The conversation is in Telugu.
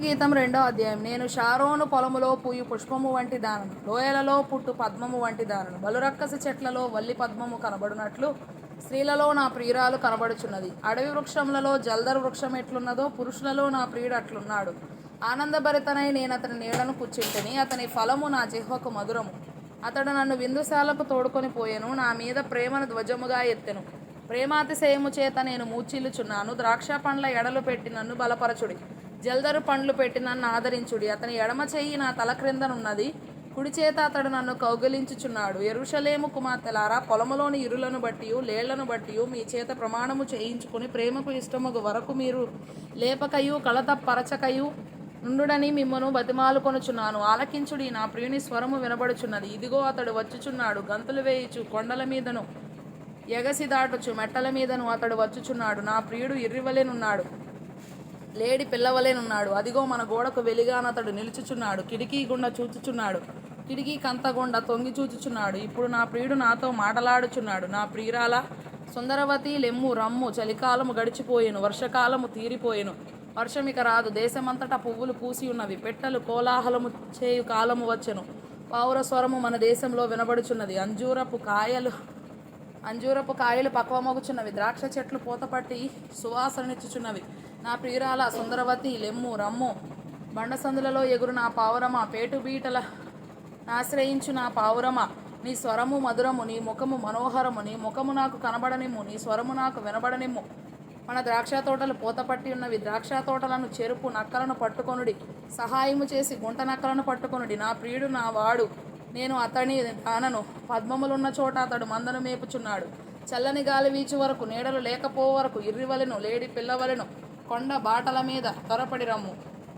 గీతం 2వ అధ్యాయం. నేను షారోను పొలములో పూయు పుష్పము వంటి దానను, లోయలలో పుట్టు పద్మము వంటి దానను. బలురక్కసి చెట్లలో వల్లి పద్మము కనబడునట్లు స్త్రీలలో నా ప్రియురాలు కనబడుచున్నది. అడవి వృక్షములలో జల్దరు వృక్షం ఎట్లున్నదో పురుషులలో నా ప్రియుడు అట్లున్నాడు. ఆనందభరితనై నేను అతని నీడను కూర్చుంటిని. అతని ఫలము నా జిహ్వకు మధురము. అతడు నన్ను విందుశాలకు తోడుకొని పోయెను. నా మీద ప్రేమను ధ్వజముగా ఎత్తెను. ప్రేమాతిశయము చేత నేను మూర్ఛిల్లుచున్నాను. ద్రాక్ష పండ్ల ఎడలు పెట్టి నన్ను బలపరచుడి. జల్దరు పండ్లు పెట్టి నన్ను ఆదరించుడి. అతని ఎడమ చెయ్యి నా తల క్రిందనున్నది, కుడి చేత అతడు నన్ను కౌగిలించుచున్నాడు. యెరూషలేము కుమార్తెలారా, పొలములోని ఇరులను బట్టియు లేళ్లను బట్టియు మీ చేత ప్రమాణము చేయించుకుని ప్రేమకు ఇష్టమగు వరకు మీరు లేపకయు కలత పరచకయు నుండుడని మిమ్మను బతిమాలుకొనుచున్నాను. ఆలకించుడి, నా ప్రియుని స్వరము వినబడుచున్నది. ఇదిగో అతడు వచ్చుచున్నాడు. గంతులు వేయుచు కొండల మీదను ఎగసి దాటుచు మెట్టల మీదను అతడు వచ్చుచున్నాడు. నా ప్రియుడు ఇర్రివలెనున్నాడు, లేడి పిల్లవలెనున్నాడు. అదిగో మన గోడకు వెలిగానతడు నిలుచుచున్నాడు. కిటికీ గుండా చూచుచున్నాడు. కిటికీ కంత గుండా తొంగి చూచుచున్నాడు. ఇప్పుడు నా ప్రియుడు నాతో మాటలాడుచున్నాడు. నా ప్రియురాల సుందరవతి లెమ్ము, రమ్ము. చలికాలము గడిచిపోయెను, వర్షకాలము తీరిపోయెను. వర్షమిక రాదు. దేశమంతటా పువ్వులు పూసి ఉన్నవి. పెట్టెలు కోలాహలము చేయు కాలము వచ్చెను. పావుర స్వరము మన దేశంలో వినబడుచున్నది. అంజూరపు కాయలు పక్వమగుచున్నవి. ద్రాక్ష చెట్లు పూతపట్టి సువాసననిచ్చుచున్నవి. నా ప్రియురాల సుందరవతి లెమ్ము, రమ్ము. బండసందులలో ఎగురు నా పావురమా, పేటు బీటల ఆశ్రయించు నా పావురమా. నీ స్వరము మధురము, నీ ముఖము మనోహరము. నీ ముఖము నాకు కనబడనిమ్ము, నీ స్వరము నాకు వినబడనిమ్ము. మన ద్రాక్ష తోటలు పూతపట్టి ఉన్నవి. ద్రాక్ష తోటలను చెరుపు నక్కలను పట్టుకొనుడి. సహాయము చేసి గుంట నక్కలను పట్టుకొనుడి. నా ప్రియుడు నా వాడు, నేను అతని దానను. పద్మములున్న చోట అతడు మందను మేపుచున్నాడు. చల్లని గాలి వీచు వరకు, నీడలు లేకపో వరకు ఇర్రివలెను, లేడి పిల్లవలెను కొండ బాటల మీద త్వరపడి రమ్ము.